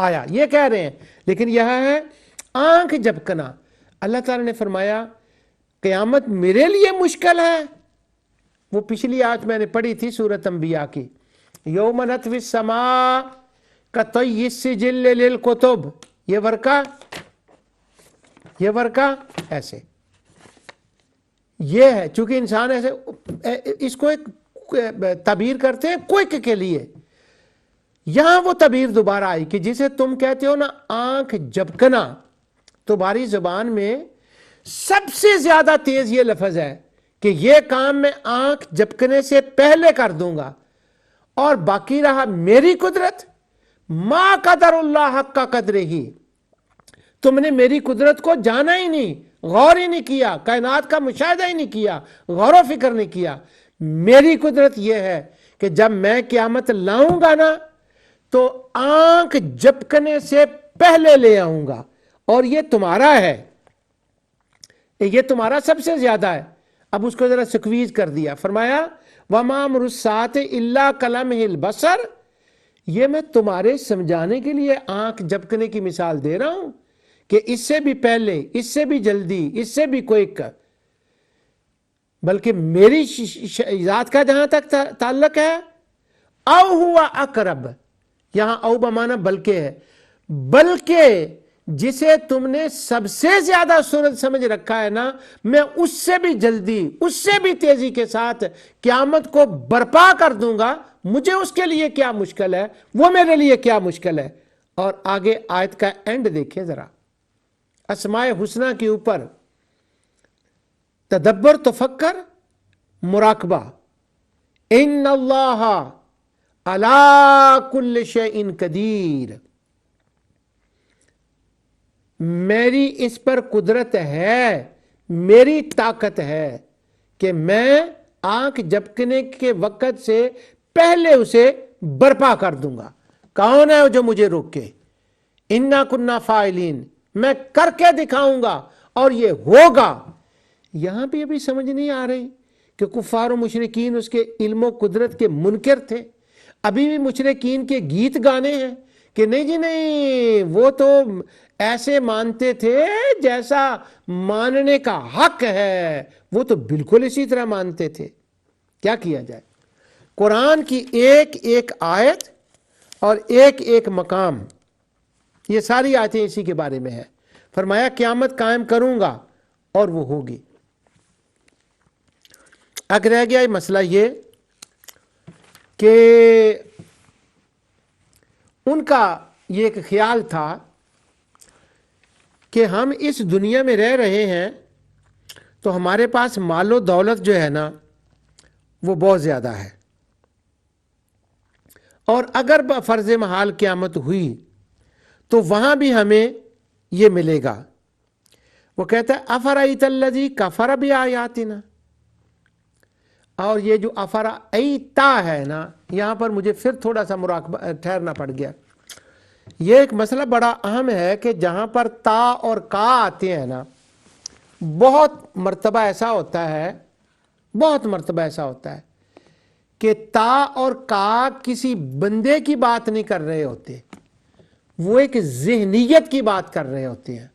آیا، یہ کہہ رہے ہیں، لیکن یہاں ہے آنکھ جھپکنا۔ اللہ تعالیٰ نے فرمایا قیامت میرے لیے مشکل ہے۔ وہ پچھلی آیت میں نے پڑھی تھی سورۃ انبیاء کی، یوم نطوی السماء کطی السجل للکتب، یہ ورقہ ایسے، یہ ہے چونکہ انسان ایسے اس کو ایک تعبیر کرتے ہیں کوئک کے لیے، یہاں وہ تعبیر دوبارہ آئی کہ جسے تم کہتے ہو نا آنکھ جھپکنا، تمہاری زبان میں سب سے زیادہ تیز یہ لفظ ہے کہ یہ کام میں آنکھ جھپکنے سے پہلے کر دوں گا، اور باقی رہا میری قدرت، ما قدر اللہ حق کا قدر ہی، تم نے میری قدرت کو جانا ہی نہیں، غور ہی نہیں کیا، کائنات کا مشاہدہ ہی نہیں کیا، غور و فکر نہیں کیا۔ میری قدرت یہ ہے کہ جب میں قیامت لاؤں گا نا تو آنکھ جھپکنے سے پہلے لے آؤں گا، اور یہ تمہارا ہے، یہ تمہارا سب سے زیادہ ہے۔ اب اس کو ذرا سکویز کر دیا، فرمایا وَمَا أَمْرُ السَّاعَةِ إِلَّا كَلَمْحِ الْبَصَرِ، یہ میں تمہارے سمجھانے کے لیے آنکھ جھپکنے کی مثال دے رہا ہوں کہ اس سے بھی پہلے، اس سے بھی جلدی، اس سے بھی کوئی بلکہ میری ذات کا جہاں تک تعلق ہے، او ہوا اقرب، یہاں او بمانا بلکہ ہے، بلکہ جسے تم نے سب سے زیادہ صورت سمجھ رکھا ہے نا، میں اس سے بھی جلدی، اس سے بھی تیزی کے ساتھ قیامت کو برپا کر دوں گا۔ مجھے اس کے لیے کیا مشکل ہے، وہ میرے لیے کیا مشکل ہے۔ اور آگے آیت کا اینڈ دیکھیں ذرا، اسماء حسنہ کے اوپر تدبر، تفکر، مراقبہ، ان اللہ علی کل شیء قدیر، میری اس پر قدرت ہے، میری طاقت ہے کہ میں آنکھ جھپکنے کے وقت سے پہلے اسے برپا کر دوں گا۔ کون ہے جو مجھے روکے؟ انا کننا فاعلین، میں کر کے دکھاؤں گا اور یہ ہوگا۔ یہاں بھی ابھی سمجھ نہیں آ رہی کہ کفار و مشرکین اس کے علم و قدرت کے منکر تھے، ابھی بھی مشرکین کے گیت گانے ہیں کہ نہیں جی نہیں، وہ تو ایسے مانتے تھے جیسا ماننے کا حق ہے، وہ تو بالکل اسی طرح مانتے تھے۔ کیا کیا جائے؟ قرآن کی ایک ایک آیت اور ایک ایک مقام، یہ ساری آیتیں اسی کے بارے میں ہے۔ فرمایا قیامت قائم کروں گا اور وہ ہوگی۔ اب رہ گیا مسئلہ یہ کہ ان کا یہ ایک خیال تھا کہ ہم اس دنیا میں رہ رہے ہیں تو ہمارے پاس مال و دولت جو ہے نا وہ بہت زیادہ ہے، اور اگر فرض محال قیامت ہوئی تو وہاں بھی ہمیں یہ ملے گا۔ وہ کہتا ہے افرأیت الذی کفر بآیاتنا، اور یہ جو افرأیتا ہے نا، یہاں پر مجھے پھر تھوڑا سا مراقبہ ٹھہرنا پڑ گیا۔ یہ ایک مسئلہ بڑا اہم ہے کہ جہاں پر تا اور کا آتے ہیں نا، بہت مرتبہ ایسا ہوتا ہے کہ تا اور کا کسی بندے کی بات نہیں کر رہے ہوتے، وہ ایک ذہنیت کی بات کر رہے ہوتے ہیں،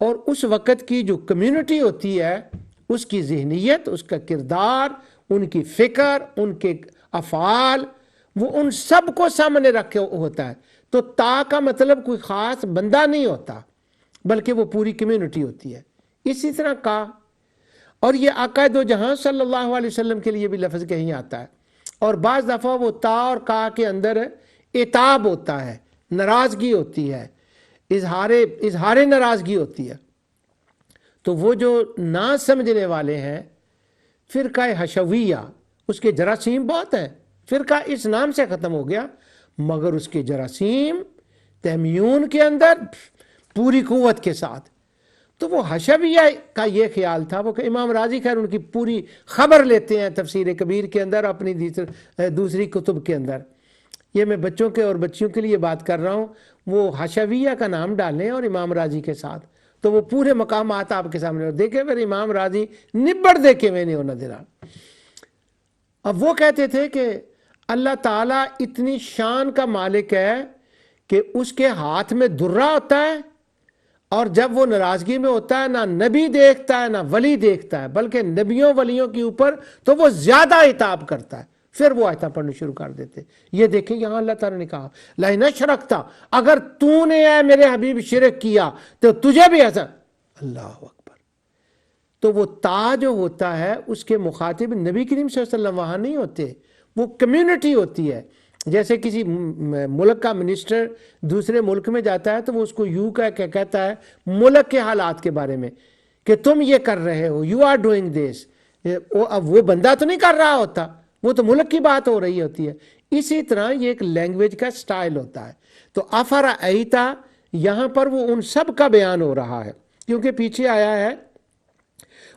اور اس وقت کی جو کمیونٹی ہوتی ہے اس کی ذہنیت، اس کا کردار، ان کی فکر، ان کے افعال، وہ ان سب کو سامنے رکھے ہوتا ہے۔ تو تا کا مطلب کوئی خاص بندہ نہیں ہوتا بلکہ وہ پوری کمیونٹی ہوتی ہے۔ اسی طرح کا، اور یہ آقا دو جہاں صلی اللہ علیہ وسلم کے لیے بھی لفظ کہیں آتا ہے، اور بعض دفعہ وہ تا اور کا کے اندر عتاب ہوتا ہے، ناراضگی ہوتی ہے، اظہار ناراضگی ہوتی ہے۔ تو وہ جو نہ سمجھنے والے ہیں، فرقہ حشویہ، اس کے جراثیم بہت ہیں، فرقہ اس نام سے ختم ہو گیا مگر اس کے جراثیم تیمیون کے اندر پوری قوت کے ساتھ۔ تو وہ حشویہ کا یہ خیال تھا، وہ کہ امام راضی خیر ان کی پوری خبر لیتے ہیں تفسیر کبیر کے اندر، اپنی دوسری کتب کے اندر۔ یہ میں بچوں کے اور بچیوں کے لیے بات کر رہا ہوں، وہ حشویہ کا نام ڈالیں اور امام راضی کے ساتھ، تو وہ پورے مقامات آپ کے سامنے دیکھیں۔ پھر امام راضی نبڑ دیکھے میں نے ہونا دینا۔ اب وہ کہتے تھے کہ اللہ تعالیٰ اتنی شان کا مالک ہے کہ اس کے ہاتھ میں درہ ہوتا ہے، اور جب وہ ناراضگی میں ہوتا ہے نہ نبی دیکھتا ہے نہ ولی دیکھتا ہے، بلکہ نبیوں ولیوں کے اوپر تو وہ زیادہ عتاب کرتا ہے، پھر وہ آیتیں پڑھنا شروع کر دیتے۔ یہ دیکھیں یہاں اللہ تعالیٰ نے کہا لَئِنْ أَشْرَكْتَ، اگر تو نے اے میرے حبیب شرک کیا تو تجھے بھی ایسا۔ اللہ اکبر۔ تو وہ تا جو ہوتا ہے اس کے مخاطب نبی کریم صلی اللہ علیہ وسلم وہاں نہیں ہوتے، وہ کمیونٹی ہوتی ہے۔ جیسے کسی ملک کا منسٹر دوسرے ملک میں جاتا ہے تو وہ اس کو یوں کہتا ہے ملک کے حالات کے بارے میں کہ تم یہ کر رہے ہو، یو آر ڈوئنگ دس۔ اب وہ بندہ تو نہیں کر رہا ہوتا، وہ تو ملک کی بات ہو رہی ہوتی ہے۔ اسی طرح یہ ایک لینگویج کا سٹائل ہوتا ہے۔ تو افرأیتا یہاں پر وہ ان سب کا بیان ہو رہا ہے، کیونکہ پیچھے آیا ہے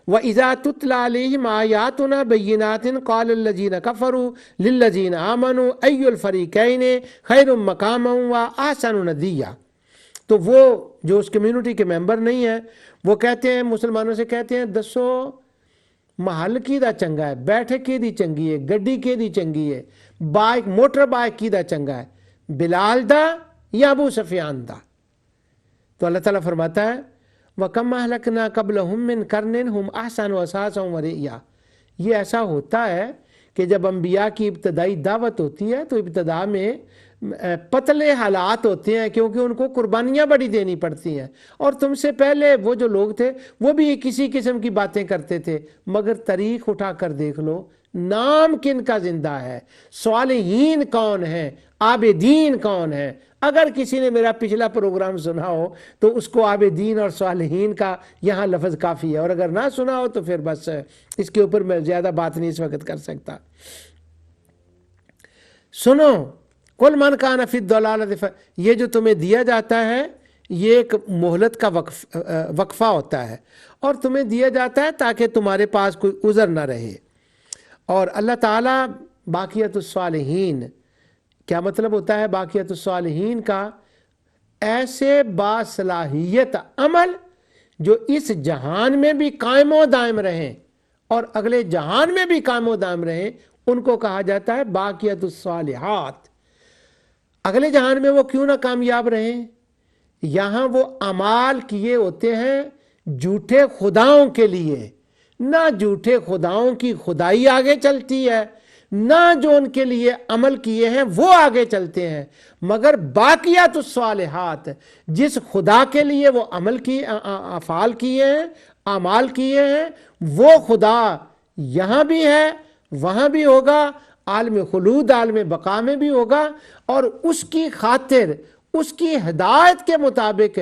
وَإِذَا تُتْلَى عَلَيْهِمْ آيَاتُنَا بَيِّنَاتٍ قَالَ الَّذِينَ كَفَرُوا لِلَّذِينَ آمَنُوا أَيُّ الْفَرِيقَيْنِ خَيْرٌ مَقَامًا وَأَحْسَنُ نَدِيًّا۔ تو وہ جو اس کمیونٹی کے ممبر نہیں ہیں وہ کہتے ہیں، مسلمانوں سے کہتے ہیں دسو محل کی دا چنگا ہے، بیٹھک کی دی چنگی ہے، گڈی کی دی چنگی ہے، بائک موٹر بائک کی دا چنگا ہے، بلال دا یا ابو سفیان دا؟ تو اللہ تعالیٰ فرماتا ہے وَكَمْ أَهْلَكْنَا قَبْلَهُمْ مِنْ قَرْنٍ هُمْ أَحْسَنُ أَثَاثًا وَرِئْيًا۔ یہ ایسا ہوتا ہے کہ جب انبیاء کی ابتدائی دعوت ہوتی ہے تو ابتدا میں پتلے حالات ہوتے ہیں، کیونکہ ان کو قربانیاں بڑی دینی پڑتی ہیں، اور تم سے پہلے وہ جو لوگ تھے وہ بھی کسی قسم کی باتیں کرتے تھے، مگر تاریخ اٹھا کر دیکھ لو نام کن کا زندہ ہے، صالحین کون ہیں، عابدین کون ہیں۔ اگر کسی نے میرا پچھلا پروگرام سنا ہو تو اس کو عابدین اور صالحین کا یہاں لفظ کافی ہے، اور اگر نہ سنا ہو تو پھر بس اس کے اوپر میں زیادہ بات نہیں اس وقت کر سکتا۔ سنو قُلْ مَنْ كَانَ فِي الضَّلَالَةِ، یہ جو تمہیں دیا جاتا ہے یہ ایک مہلت کا وقفہ ہوتا ہے، اور تمہیں دیا جاتا ہے تاکہ تمہارے پاس کوئی عذر نہ رہے۔ اور اللہ تعالیٰ باقیت الصالحین، کیا مطلب ہوتا ہے باقیت الصالحین کا؟ ایسے باصلاحیت عمل جو اس جہان میں بھی قائم و دائم رہیں اور اگلے جہان میں بھی قائم و دائم رہیں، ان کو کہا جاتا ہے باقیت الصالحات۔ اگلے جہان میں وہ کیوں نہ کامیاب رہیں؟ یہاں وہ اعمال کیے ہوتے ہیں جھوٹے خداؤں کے لیے، نہ جھوٹے خداؤں کی خدائی آگے چلتی ہے، نہ جو ان کے لیے عمل کیے ہیں وہ آگے چلتے ہیں، مگر باقیات الصالحات، جس خدا کے لیے وہ عمل کی افعال کیے ہیں، اعمال کیے ہیں، وہ خدا یہاں بھی ہے، وہاں بھی ہوگا، عالم خلود عالم بقا میں بھی ہوگا، اور اس کی خاطر اس کی ہدایت کے مطابق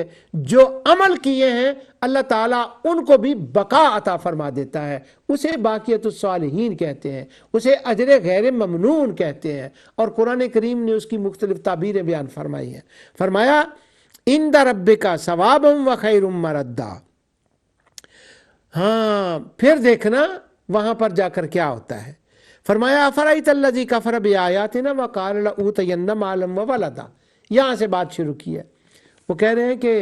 جو عمل کیے ہیں اللہ تعالیٰ ان کو بھی بقا عطا فرما دیتا ہے۔ اسے باقیت الصالحین کہتے ہیں، اسے اجر غیر ممنون کہتے ہیں، اور قرآن کریم نے اس کی مختلف تعبیریں بیان فرمائی ہیں۔ فرمایا عند ربک ثوابا وخیر مردا۔ ہاں پھر دیکھنا وہاں پر جا کر کیا ہوتا ہے۔ فرمایا افرأیت الذی کفر بآیاتنا وقال لأوتین مالا وولدا۔ یہاں سے بات شروع کی ہے، وہ کہہ رہے ہیں کہ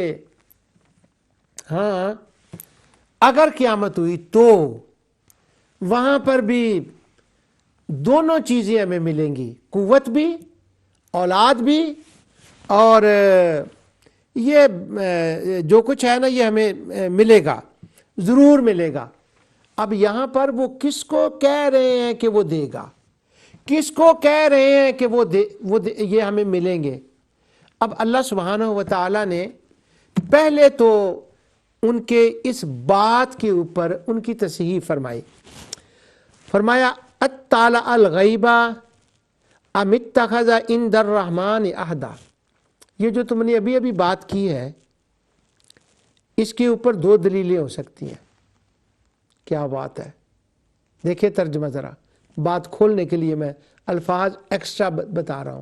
ہاں اگر قیامت ہوئی تو وہاں پر بھی دونوں چیزیں ہمیں ملیں گی، قوت بھی، اولاد بھی، اور یہ جو کچھ ہے نا یہ ہمیں ملے گا، ضرور ملے گا۔ اب یہاں پر وہ کس کو کہہ رہے ہیں کہ وہ دے گا، کس کو کہہ رہے ہیں کہ یہ ہمیں ملیں گے؟ اب اللہ سبحانہ و تعالیٰ نے پہلے تو ان کے اس بات کے اوپر ان کی تصحیح فرمائی۔ فرمایا اطلع الغیب ام اتخذ عند الرحمن عہدا۔ یہ جو تم نے ابھی ابھی بات کی ہے اس کے اوپر دو دلیلیں ہو سکتی ہیں۔ کیا بات ہے، دیکھیں ترجمہ ذرا، بات کھولنے کے لیے میں الفاظ ایکسٹرا بتا رہا ہوں۔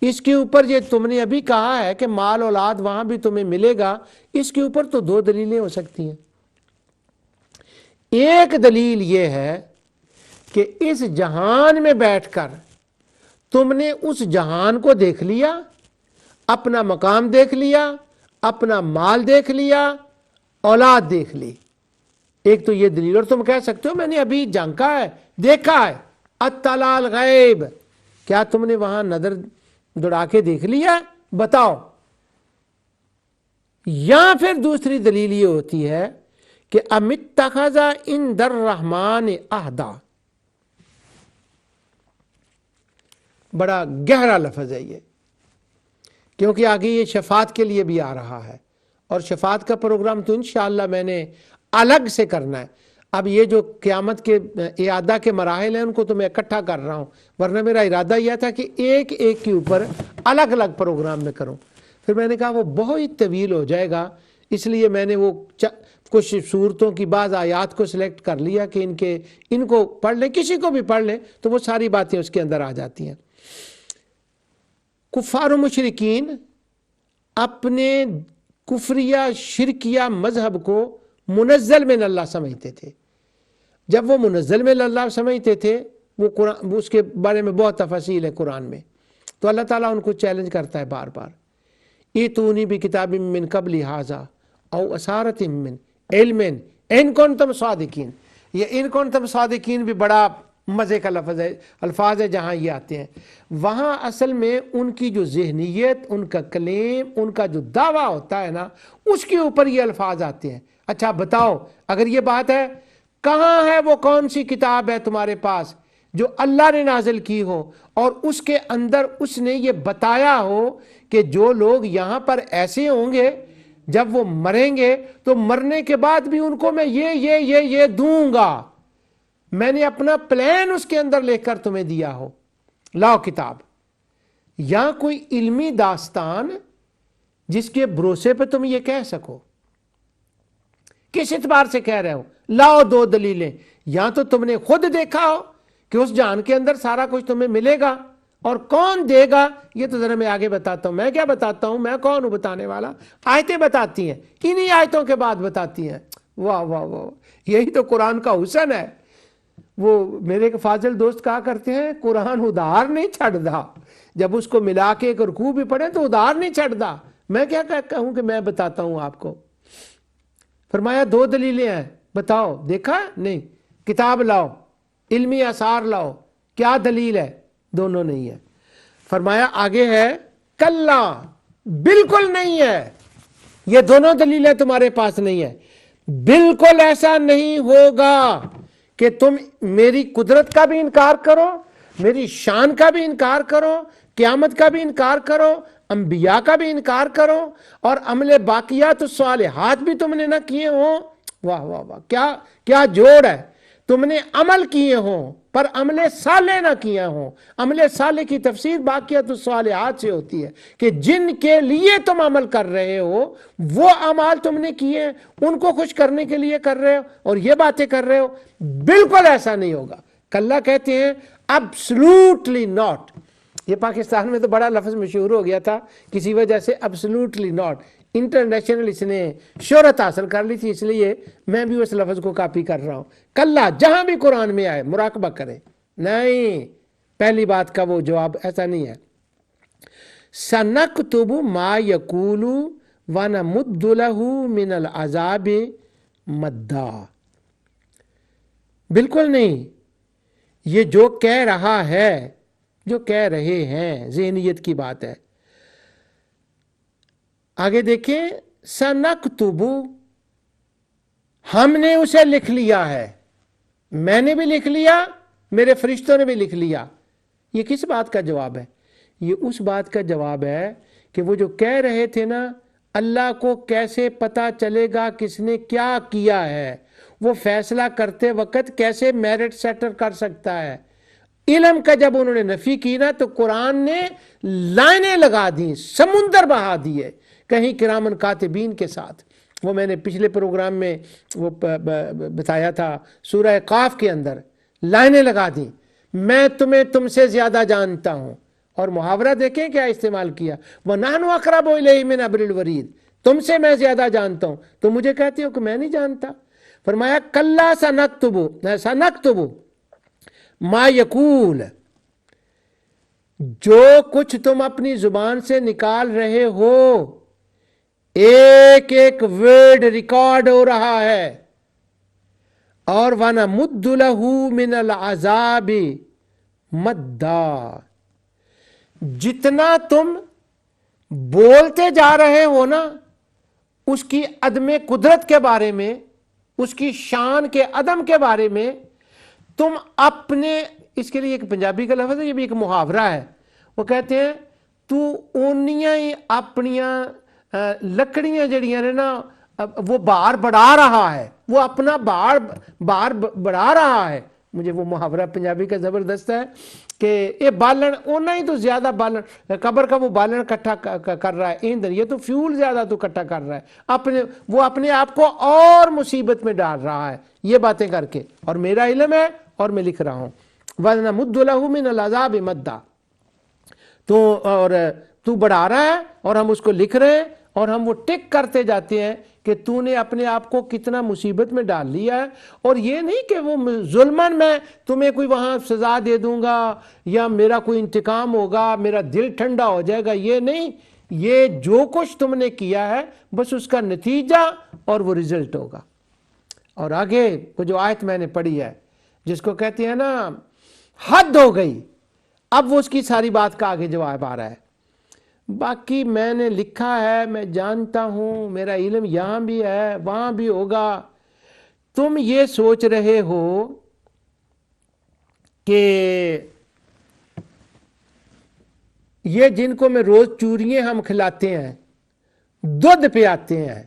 اس کے اوپر یہ تم نے ابھی کہا ہے کہ مال اولاد وہاں بھی تمہیں ملے گا، اس کے اوپر تو دو دلیلیں ہو سکتی ہیں۔ ایک دلیل یہ ہے کہ اس جہان میں بیٹھ کر تم نے اس جہان کو دیکھ لیا، اپنا مقام دیکھ لیا، اپنا مال دیکھ لیا، اولاد دیکھ لی۔ ایک تو یہ دلیل، اور تم کہہ سکتے ہو میں نے ابھی جھانکا ہے، دیکھا ہے، اطلع الغیب، کیا تم نے وہاں نظر دوڑا کے دیکھ لیا بتاؤ. یا پھر دوسری دلیل یہ ہوتی ہے کہ امتخذ عند الرحمن عہدا. بڑا گہرا لفظ ہے یہ، کیونکہ آگے یہ شفاعت کے لیے بھی آ رہا ہے، اور شفاعت کا پروگرام تو انشاءاللہ میں نے الگ سے کرنا ہے. اب یہ جو قیامت کے اعادہ کے مراحل ہیں ان کو تو میں اکٹھا کر رہا ہوں، ورنہ میرا ارادہ یہ تھا کہ ایک ایک کے اوپر الگ الگ پروگرام میں کروں. پھر میں نے کہا وہ بہت طویل ہو جائے گا، اس لیے میں نے وہ کچھ صورتوں کی بعض آیات کو سلیکٹ کر لیا کہ ان کو پڑھ لیں، کسی کو بھی پڑھ لیں تو وہ ساری باتیں اس کے اندر آ جاتی ہیں. کفار و مشرکین اپنے کفریہ شرکیہ مذہب کو منزل من اللہ سمجھتے تھے. جب وہ منزل من اللہ سمجھتے تھے، وہ قرآن اس کے بارے میں بہت تفصیل ہے قرآن میں، تو اللہ تعالیٰ ان کو چیلنج کرتا ہے بار بار. ایتونی بکتاب من قبل ھذا او اثارۃ من علم ان کنتم صادقین. یہ ان کنتم صادقین بھی بڑا مزے کا لفظ ہے، الفاظ ہے جہاں یہ آتے ہیں. وہاں اصل میں ان کی جو ذہنیت، ان کا کلیم، ان کا جو دعویٰ ہوتا ہے نا، اس کے اوپر یہ الفاظ آتے ہیں. اچھا بتاؤ، اگر یہ بات ہے، کہاں ہے وہ کون سی کتاب ہے تمہارے پاس جو اللہ نے نازل کی ہو اور اس کے اندر اس نے یہ بتایا ہو کہ جو لوگ یہاں پر ایسے ہوں گے جب وہ مریں گے تو مرنے کے بعد بھی ان کو میں یہ دوں گا. میں نے اپنا پلان اس کے اندر لے کر تمہیں دیا ہو. لاؤ کتاب. یا کوئی علمی داستان جس کے بھروسے پہ تم یہ کہہ سکو. کس اعتبار سے کہہ رہے ہو؟ لاؤ دو دلیلیں. یا تو تم نے خود دیکھا ہو کہ اس جہان کے اندر سارا کچھ تمہیں ملے گا، اور کون دے گا یہ تو ذرا میں آگے بتاتا ہوں. میں کیا بتاتا ہوں؟ میں کون ہوں بتانے والا؟ آیتیں بتاتی ہیں، انہی آیتوں کے بعد بتاتی ہیں. واہ واہ واہ، یہی تو قرآن کا حسن ہے. وہ میرے ایک فاضل دوست کہا کرتے ہیں، قرآن ادھار نہیں چھڑدا. جب اس کو ملا کے ایک رکوع بھی پڑھیں تو ادھار نہیں چھڑدا. میں کیا کہوں کہ میں بتاتا ہوں آپ کو. فرمایا دو دلیلیں ہیں، بتاؤ. دیکھا نہیں؟ کتاب لاؤ، علمی آثار لاؤ. کیا دلیل ہے؟ دونوں نہیں ہے. فرمایا آگے ہے کلا، بالکل نہیں ہے. یہ دونوں دلیلیں تمہارے پاس نہیں ہے. بالکل ایسا نہیں ہوگا کہ تم میری قدرت کا بھی انکار کرو، میری شان کا بھی انکار کرو، قیامت کا بھی انکار کرو، انبیاء کا بھی انکار کرو، اور عمل باقیات الصالحات بھی تم نے نہ کیے ہوں. واہ واہ واہ، کیا جوڑ ہے. تم نے عمل کیے ہوں پر عمل صالح نہ کیا ہوں. عمل صالح کی تفسیر باقیات الصالحات سے ہوتی ہے کہ جن کے لیے تم عمل کر رہے ہو وہ اعمال تم نے کیے ہیں، ان کو خوش کرنے کے لیے کر رہے ہو اور یہ باتیں کر رہے ہو. بالکل ایسا نہیں ہوگا. کلا کہتے ہیں absolutely not. یہ پاکستان میں تو بڑا لفظ مشہور ہو گیا تھا کسی وجہ سے، absolutely not. انٹرنیشنل اس نے شہرت حاصل کر لی تھی، اس لیے میں بھی اس لفظ کو کاپی کر رہا ہوں. کلا جہاں بھی قرآن میں آئے مراقبہ کریں. نہیں، پہلی بات کا وہ جواب ایسا نہیں ہے. سنکتب ما یقول ونمد له من العذاب مدا. بالکل نہیں. یہ جو کہہ رہا ہے، جو کہہ رہے ہیں، ذہنیت کی بات ہے. آگے دیکھیں، سنکتب، ہم نے اسے لکھ لیا ہے. میں نے بھی لکھ لیا، میرے فرشتوں نے بھی لکھ لیا. یہ کس بات کا جواب ہے؟ یہ اس بات کا جواب ہے کہ وہ جو کہہ رہے تھے نا، اللہ کو کیسے پتا چلے گا کس نے کیا کیا ہے، وہ فیصلہ کرتے وقت کیسے میرٹ سیٹر کر سکتا ہے. علم کا جب انہوں نے نفی کی نا تو قرآن نے لائنیں لگا دیں، سمندر بہا دیے کہیں کرامن کاتبین کے ساتھ. وہ میں نے پچھلے پروگرام میں وہ بتایا تھا، سورہ قاف کے اندر لائنیں لگا دیں، میں تم سے زیادہ جانتا ہوں. اور محاورہ دیکھیں کیا استعمال کیا، وَنَحْنُ أَقْرَبُ إِلَيْهِ مِنْ حَبْلِ الْوَرِيدِ. تم سے میں زیادہ جانتا ہوں، تم مجھے کہتے ہو کہ میں نہیں جانتا. فرمایا کلا سنکتب ما یقول، جو کچھ تم اپنی زبان سے نکال رہے ہو، ایک ایک ورڈ ریکارڈ ہو رہا ہے. اور وَنَمُدُّ لَهُ مِنَ الْعَذَابِ مَدًّا، جتنا تم بولتے جا رہے ہو نا اس کی عدم قدرت کے بارے میں، اس کی شان کے عدم کے بارے میں، تم اپنے، اس کے لیے ایک پنجابی کا لفظ ہے، یہ بھی ایک محاورہ ہے، وہ کہتے ہیں تو اونیاں ہی اپنیاں لکڑیاں جڑیاں نے نا وہ بار بڑھا رہا ہے، وہ اپنا بار بڑھا رہا ہے۔ مجھے وہ محاورہ پنجابی کا زبردست ہے کہ یہ بالن اونا ہی تو زیادہ بالن قبر کا وہ بالن کٹھا کر رہا ہے ایندھن، یہ تو فیول زیادہ تو کٹھا کر رہا ہے، وہ اپنے آپ کو اور مصیبت میں ڈال رہا ہے یہ باتیں کر کے، اور میرا علم ہے اور میں لکھ رہا ہوں۔ وَنَمُدُّ لَهُ مِنَ الْعَذَابِ مَدًّا، تو بڑھا رہا ہے اور ہم اس کو لکھ رہے ہیں، اور ہم وہ ٹک کرتے جاتے ہیں کہ تو نے اپنے آپ کو کتنا مصیبت میں ڈال لیا ہے۔ اور یہ نہیں کہ وہ ظلمن میں تمہیں کوئی وہاں سزا دے دوں گا یا میرا کوئی انتقام ہوگا، میرا دل ٹھنڈا ہو جائے گا، یہ نہیں، یہ جو کچھ تم نے کیا ہے بس اس کا نتیجہ اور وہ رزلٹ ہوگا۔ اور آگے وہ جو آیت میں نے پڑھی ہے جس کو کہتے ہیں نا حد ہو گئی، اب وہ اس کی ساری بات کا آگے جواب آ رہا ہے۔ باقی میں نے لکھا ہے، میں جانتا ہوں، میرا علم یہاں بھی ہے وہاں بھی ہوگا۔ تم یہ سوچ رہے ہو کہ یہ جن کو میں روز چوریاں ہم کھلاتے ہیں، دودھ پہ آتے ہیں،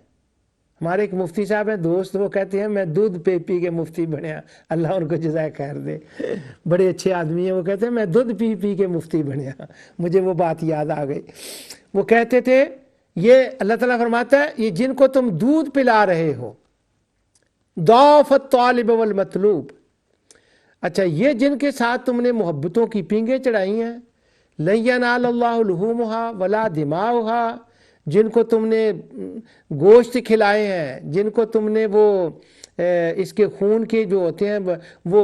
ہمارے ایک مفتی صاحب ہیں دوست، وہ کہتے ہیں میں دودھ پی پی کے مفتی بنیا، اللہ ان کو جزائے خیر دے، بڑے اچھے آدمی ہیں، وہ کہتے ہیں میں دودھ پی پی کے مفتی بنیا۔ مجھے وہ بات یاد آ گئی، وہ کہتے تھے یہ اللہ تعالیٰ فرماتا ہے یہ جن کو تم دودھ پلا رہے ہو، ضعف الطالب والمطلوب، اچھا یہ جن کے ساتھ تم نے محبتوں کی پینگیں چڑھائی ہیں، لن ینال اللہ لحومها ولا دماؤها، جن کو تم نے گوشت کھلائے ہیں، جن کو تم نے وہ اس کے خون کے جو ہوتے ہیں وہ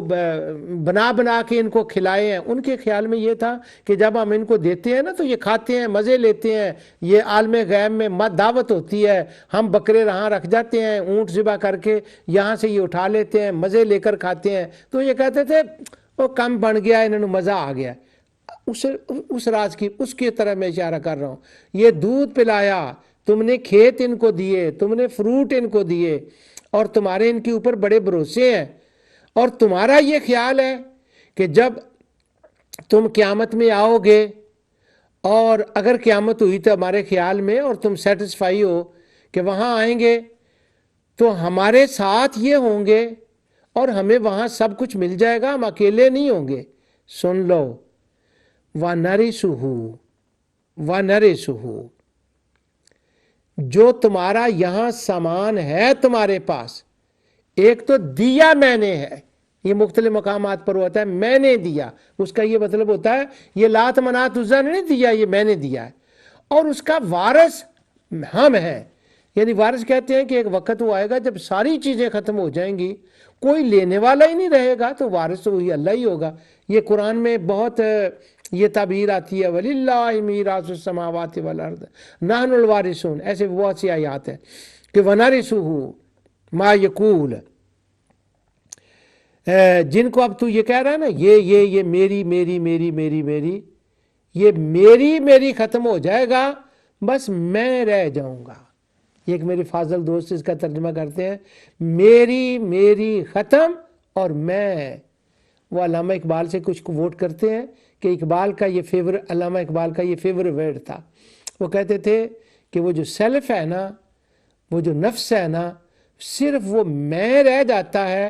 بنا کے ان کو کھلائے ہیں، ان کے خیال میں یہ تھا کہ جب ہم ان کو دیتے ہیں نا تو یہ کھاتے ہیں، مزے لیتے ہیں، یہ عالم غیب میں دعوت ہوتی ہے، ہم بکرے رہاں رکھ جاتے ہیں، اونٹ ذبح کر کے یہاں سے یہ اٹھا لیتے ہیں، مزے لے کر کھاتے ہیں، تو یہ کہتے تھے وہ کم بن گیا، انہوں نے مزہ آ گیا۔ اس راز کی اس کی طرح میں اشارہ کر رہا ہوں، یہ دودھ پلایا، تم نے کھیت ان کو دیے، تم نے فروٹ ان کو دیے، اور تمہارے ان کے اوپر بڑے بھروسے ہیں، اور تمہارا یہ خیال ہے کہ جب تم قیامت میں آؤ گے، اور اگر قیامت ہوئی تو ہمارے خیال میں اور تم سیٹسفائی ہو کہ وہاں آئیں گے تو ہمارے ساتھ یہ ہوں گے اور ہمیں وہاں سب کچھ مل جائے گا، ہم اکیلے نہیں ہوں گے۔ سن لو، وَنَرِثُهُ وَنَرِثُهُ، جو تمہارا یہاں سامان ہے تمہارے پاس، ایک تو دیا میں نے ہے، یہ مختلف مقامات پر ہوتا ہے میں نے دیا، اس کا یہ مطلب ہوتا ہے یہ لات منات عزا نے نہیں دیا، یہ میں نے دیا ہے، اور اس کا وارث ہم ہیں، یعنی وارث کہتے ہیں کہ ایک وقت وہ آئے گا جب ساری چیزیں ختم ہو جائیں گی، کوئی لینے والا ہی نہیں رہے گا، تو وارث تو وہی اللہ ہی ہوگا۔ یہ قرآن میں بہت یہ تعبیر آتی ہے، وَلِلَّهِ مِيرَاثُ السَّمَاوَاتِ وَالْأَرْضِ نَحْنُ الْوَارِثُونَ، ایسے بہت سی آیات ہیں کہ وَنَرِثُهُ مَا يَقُولُ، جن کو اب تو یہ کہہ رہا ہے نا یہ میری میری میری میری میری، یہ میری ختم ہو جائے گا، بس میں رہ جاؤں گا۔ یہ ایک میرے فاضل دوست اس کا ترجمہ کرتے ہیں، میری ختم اور میں۔ وہ علامہ اقبال سے کچھ کوٹ کرتے ہیں کہ اقبال کا یہ علامہ اقبال کا یہ فیورٹ ورڈ تھا، وہ کہتے تھے کہ وہ جو سیلف ہے نا، وہ جو نفس ہے نا، صرف وہ میں رہ جاتا ہے،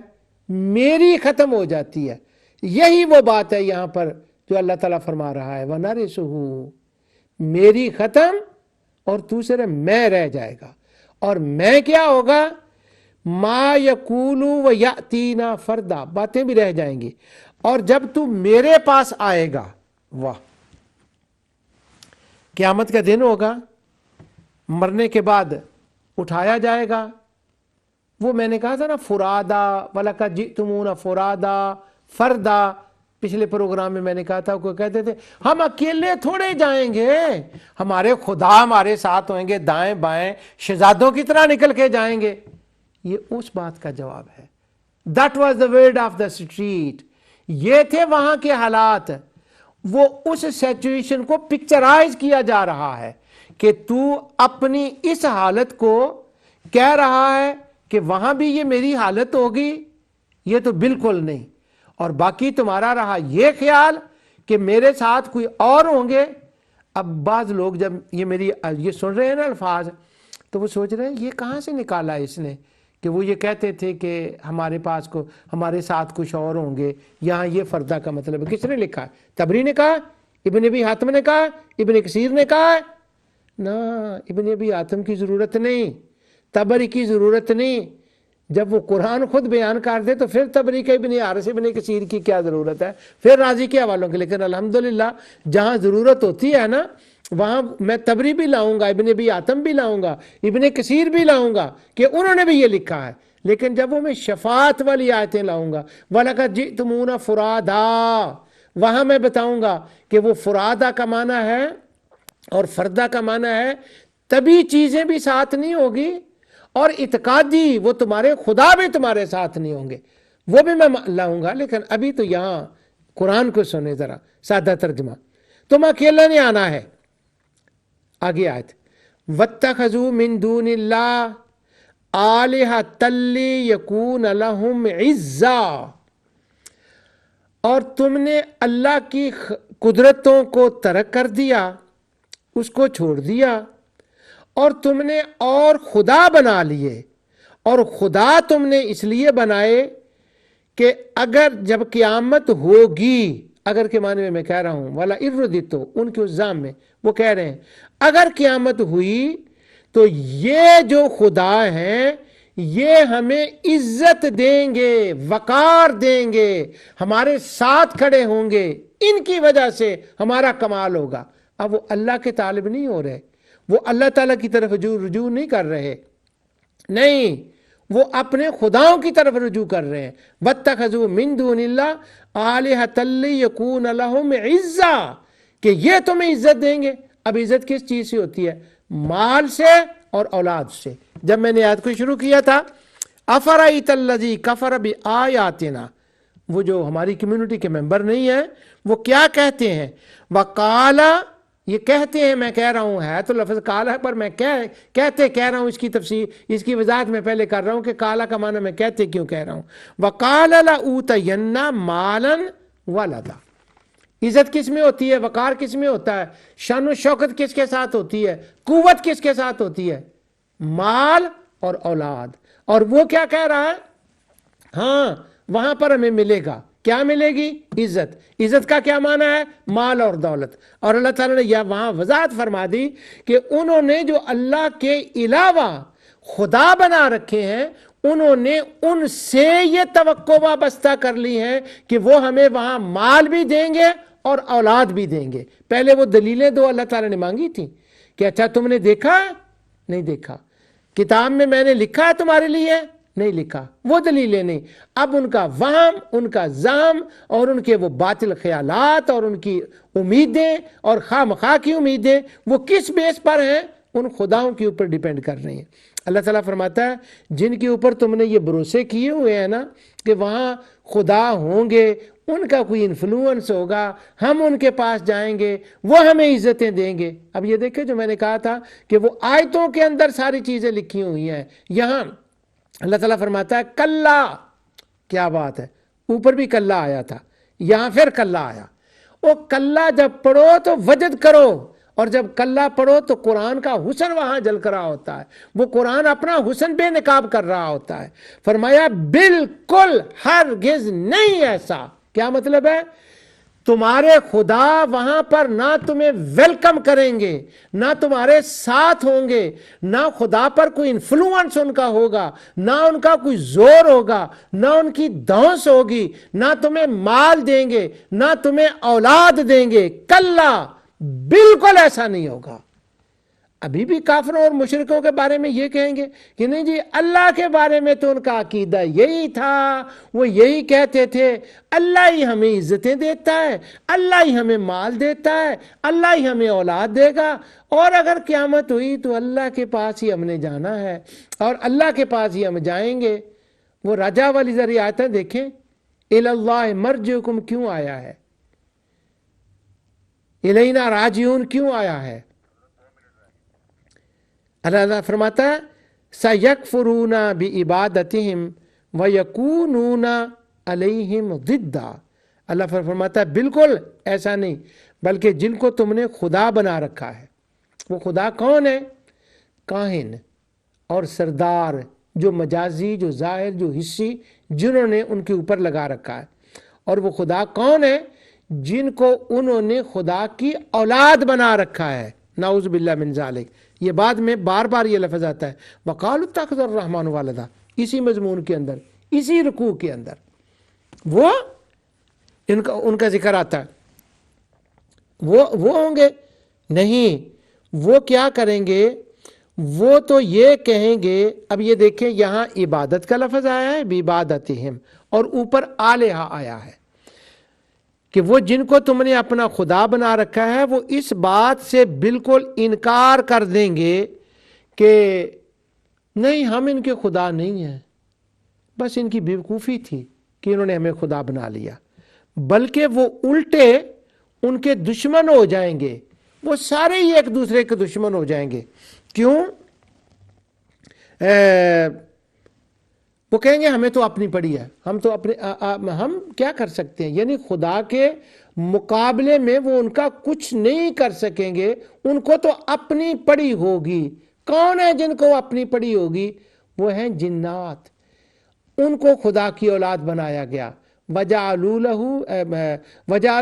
میری ختم ہو جاتی ہے۔ یہی وہ بات ہے یہاں پر جو اللہ تعالیٰ فرما رہا ہے، وَنَرِثُهُ، میری ختم اور تو صرف میں رہ جائے گا، اور میں کیا ہوگا، ما یقول و یاتینا فردا، باتیں بھی رہ جائیں گی، اور جب تو میرے پاس آئے گا، واہ، قیامت کا دن ہوگا، مرنے کے بعد اٹھایا جائے گا، وہ میں نے کہا تھا نا فرادا وَلَقَدْ جِئْتُمُونَ فرادا فردا، پچھلے پروگرام میں نے کہا تھا، کوئی کہتے تھے ہم اکیلے تھوڑے جائیں گے، ہمارے خدا ہمارے ساتھ ہوئیں گے، دائیں بائیں شہزادوں کی طرح نکل کے جائیں گے۔ یہ اس بات کا جواب ہے، that was the word of the street، یہ تھے وہاں کے حالات، وہ اس سچویشن کو پکچرائز کیا جا رہا ہے کہ تو اپنی اس حالت کو کہہ رہا ہے کہ وہاں بھی یہ میری حالت ہوگی، یہ تو بالکل نہیں. اور باقی تمہارا رہا یہ خیال کہ میرے ساتھ کوئی اور ہوں گے. اب بعض لوگ جب یہ سن رہے ہیں نا الفاظ، تو وہ سوچ رہے ہیں یہ کہاں سے نکالا اس نے کہ وہ یہ کہتے تھے کہ ہمارے ساتھ کچھ اور ہوں گے. یہاں یہ فردہ کا مطلب ہے. کس نے لکھا ہے؟ تبری نے کہا، ابن ابی حاتم نے کہا، ابن کثیر نے کہا ہے؟ نا، ابن ابی حاتم کی ضرورت نہیں، تبری کی ضرورت نہیں. جب وہ قرآن خود بیان کر دے تو پھر تبری کا، ابن حارث، ابن کثیر کی کیا ضرورت ہے؟ پھر راضی کے حوالوں کی. لیکن الحمدللہ جہاں ضرورت ہوتی ہے نا وہاں میں تبری بھی لاؤں گا، ابن ابی حاتم بھی لاؤں گا، ابن کثیر بھی لاؤں گا کہ انہوں نے بھی یہ لکھا ہے. لیکن جب وہ میں شفاعت والی آیتیں لاؤں گا، وَلَقَدْ جِئْتُمُونَ فُرَادًا، وہاں میں بتاؤں گا کہ وہ فرادا کا معنی ہے اور فردہ کا معنی ہے. تبھی چیزیں بھی ساتھ نہیں ہوگی، اور اعتقادی وہ تمہارے خدا بھی تمہارے ساتھ نہیں ہوں گے، وہ بھی میں لاؤں گا. لیکن ابھی تو یہاں قرآن کو سنیں ذرا، سادہ ترجمہ. تم اکیلا نہیں آنا ہے. آگے آیت، وَاتَّخَذُوا مِن دُونِ اللَّهِ آلِهَةً لِيَكُونَ لَهُمْ عِزًّا، اور تم نے اللہ کی قدرتوں کو ترک کر دیا، اس کو چھوڑ دیا، اور تم نے اور خدا بنا لیے. اور خدا تم نے اس لیے بنائے کہ اگر جب قیامت ہوگی، اگر کے معنی میں کہہ رہا ہوں، والا اردتو، ان کے الزام میں وہ کہہ رہے ہیں اگر قیامت ہوئی تو یہ جو خدا ہیں یہ ہمیں عزت دیں گے، وقار دیں گے، ہمارے ساتھ کھڑے ہوں گے، ان کی وجہ سے ہمارا کمال ہوگا. اب وہ اللہ کے طالب نہیں ہو رہے، وہ اللہ تعالیٰ کی طرف رجوع نہیں کر رہے، نہیں، وہ اپنے خداؤں کی طرف رجوع کر رہے ہیں. وَاتَّخَذُوا مِن دُونِ اللَّهِ آلِهَةً لِيَكُونَ لَهُمْ عِزًّا، کہ یہ تمہیں عزت دیں گے. اب عزت کس چیز سے ہوتی ہے؟ مال سے اور اولاد سے. جب میں نے آیت کو شروع کیا تھا، أَفَرَأَيْتَ الَّذِي كَفَرَ بِآيَاتِنَا، وہ جو ہماری کمیونٹی کے ممبر نہیں ہیں وہ کیا کہتے ہیں؟ وَقَالَ، یہ کہتے ہیں، میں کہہ رہا ہوں ہے تو لفظ کالا ہے پر میں کہہ رہا ہوں، اس کی تفسیر، اس کی وضاحت میں پہلے کر رہا ہوں کہ کالا کا معنی میں کہتے کیوں کہہ رہا ہوں. وَقَالَ لَأُوتَيَنَّ مَالًا وَلَدًا. عزت کس میں ہوتی ہے؟ وقار کس میں ہوتا ہے؟ شان و شوکت کس کے ساتھ ہوتی ہے؟ قوت کس کے ساتھ ہوتی ہے؟ مال اور اولاد. اور وہ کیا کہہ رہا ہے؟ ہاں، وہاں پر ہمیں ملے گا، کیا ملے گی؟ عزت. عزت کا کیا معنی ہے؟ مال اور دولت. اور اللہ تعالیٰ نے یہ وہاں وضاحت فرما دی کہ انہوں نے جو اللہ کے علاوہ خدا بنا رکھے ہیں، انہوں نے ان سے یہ توقع وابستہ کر لی ہے کہ وہ ہمیں وہاں مال بھی دیں گے اور اولاد بھی دیں گے. پہلے وہ دلیلیں دو اللہ تعالیٰ نے مانگی تھیں کہ اچھا تم نے دیکھا؟ نہیں دیکھا. کتاب میں نے لکھا ہے تمہارے لیے؟ نہیں لکھا. وہ دلیلیں نہیں. اب ان کا وہم، ان کا زعم اور ان کے وہ باطل خیالات اور ان کی امیدیں اور خواہ مخواہ کی امیدیں وہ کس بیس پر ہیں؟ ان خداؤں کے اوپر ڈیپینڈ کر رہی ہیں. اللہ تعالیٰ فرماتا ہے جن کے اوپر تم نے یہ بھروسے کیے ہوئے ہیں نا کہ وہاں خدا ہوں گے، ان کا کوئی انفلوئنس ہوگا، ہم ان کے پاس جائیں گے، وہ ہمیں عزتیں دیں گے. اب یہ دیکھیں جو میں نے کہا تھا کہ وہ آیتوں کے اندر ساری چیزیں لکھی ہوئی ہیں. یہاں اللہ تعالیٰ فرماتا ہے کلا، کیا بات ہے، اوپر بھی کلا آیا تھا، یہاں پھر کلا آیا. وہ کلا جب پڑھو تو وجد کرو، اور جب کلا پڑھو تو قرآن کا حسن وہاں جل کر رہا ہوتا ہے. وہ قرآن اپنا حسن بے نقاب کر رہا ہوتا ہے. فرمایا بالکل ہرگز نہیں ایسا. کیا مطلب ہے؟ تمہارے خدا وہاں پر نہ تمہیں ویلکم کریں گے، نہ تمہارے ساتھ ہوں گے، نہ خدا پر کوئی انفلوئنس ان کا ہوگا، نہ ان کا کوئی زور ہوگا، نہ ان کی دھونس ہوگی، نہ تمہیں مال دیں گے، نہ تمہیں اولاد دیں گے. کلا، بالکل ایسا نہیں ہوگا. ابھی بھی کافروں اور مشرکوں کے بارے میں یہ کہیں گے کہ نہیں جی، اللہ کے بارے میں تو ان کا عقیدہ یہی تھا، وہ یہی کہتے تھے اللہ ہی ہمیں عزتیں دیتا ہے، اللہ ہی ہمیں مال دیتا ہے، اللہ ہی ہمیں اولاد دے گا، اور اگر قیامت ہوئی تو اللہ کے پاس ہی ہم نے جانا ہے اور اللہ کے پاس ہی ہم جائیں گے. وہ رجا والی ذریعہ آتا ہے، دیکھیں الی اللہ مرجعکم کیوں آیا ہے، الینا راجعون کیوں آیا ہے؟ اللہ فرماتا ہے سَيَكْفُرُونَ بِعِبَادَتِهِمْ وَيَكُونُونَ عَلَيْهِمْ ضِدًّا. اللہ فرماتا ہے بالکل ایسا نہیں، بلکہ جن کو تم نے خدا بنا رکھا ہے، وہ خدا کون ہے؟ کاہن اور سردار، جو مجازی، جو ظاہر، جو حصی، جنہوں نے ان کے اوپر لگا رکھا ہے. اور وہ خدا کون ہے؟ جن کو انہوں نے خدا کی اولاد بنا رکھا ہے. نعوذ باللہ من ذالک. یہ بعد میں بار بار یہ لفظ آتا ہے وَقَالُوا اتَّخَذَ الرَّحْمَنُ وَلَدًا، اسی مضمون کے اندر، اسی رکوع کے اندر وہ ان کا ذکر آتا ہے. وہ ہوں گے نہیں، وہ کیا کریں گے؟ وہ تو یہ کہیں گے، اب یہ دیکھیں یہاں عبادت کا لفظ آیا ہے بعبادتہم، اور اوپر آلہہ آیا ہے کہ وہ جن کو تم نے اپنا خدا بنا رکھا ہے وہ اس بات سے بالکل انکار کر دیں گے کہ نہیں، ہم ان کے خدا نہیں ہیں، بس ان کی بیوقوفی تھی کہ انہوں نے ہمیں خدا بنا لیا. بلکہ وہ الٹے ان کے دشمن ہو جائیں گے، وہ سارے ہی ایک دوسرے کے دشمن ہو جائیں گے. کیوں؟ وہ کہیں گے ہمیں تو اپنی پڑی ہے، ہم تو ہم کیا کر سکتے ہیں؟ یعنی خدا کے مقابلے میں وہ ان کا کچھ نہیں کر سکیں گے، ان کو تو اپنی پڑی ہوگی. کون ہے جن کو اپنی پڑی ہوگی؟ وہ ہیں جنات. ان کو خدا کی اولاد بنایا گیا. وَجَعَلُوا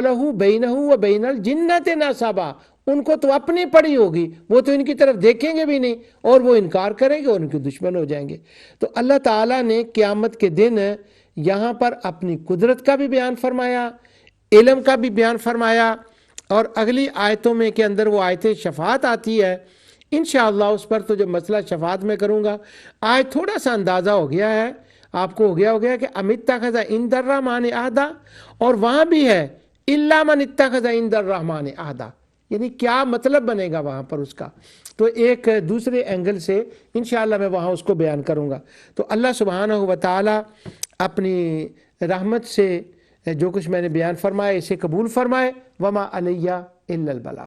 لَهُ بَيْنَهُ وَبَيْنَ الْجِنَّةِ نَسَبًا. ان کو تو اپنی پڑی ہوگی، وہ تو ان کی طرف دیکھیں گے بھی نہیں، اور وہ انکار کریں گے اور ان کے دشمن ہو جائیں گے. تو اللہ تعالیٰ نے قیامت کے دن یہاں پر اپنی قدرت کا بھی بیان فرمایا، علم کا بھی بیان فرمایا، اور اگلی آیتوں میں کے اندر وہ آیت شفاعت آتی ہے. انشاءاللہ اس پر تو جو مسئلہ شفاعت میں کروں گا. آج تھوڑا سا اندازہ ہو گیا ہے آپ کو، ہو گیا کہ اتخذ عند الرحمن عہدا، اور وہاں بھی ہے الا من اتخذ عند الرحمن عہدا، یعنی کیا مطلب بنے گا وہاں پر اس کا. تو ایک دوسرے اینگل سے انشاءاللہ میں وہاں اس کو بیان کروں گا. تو اللہ سبحانہ و تعالی اپنی رحمت سے جو کچھ میں نے بیان فرمایا اسے قبول فرمائے. وما علیہ الا البلاغ.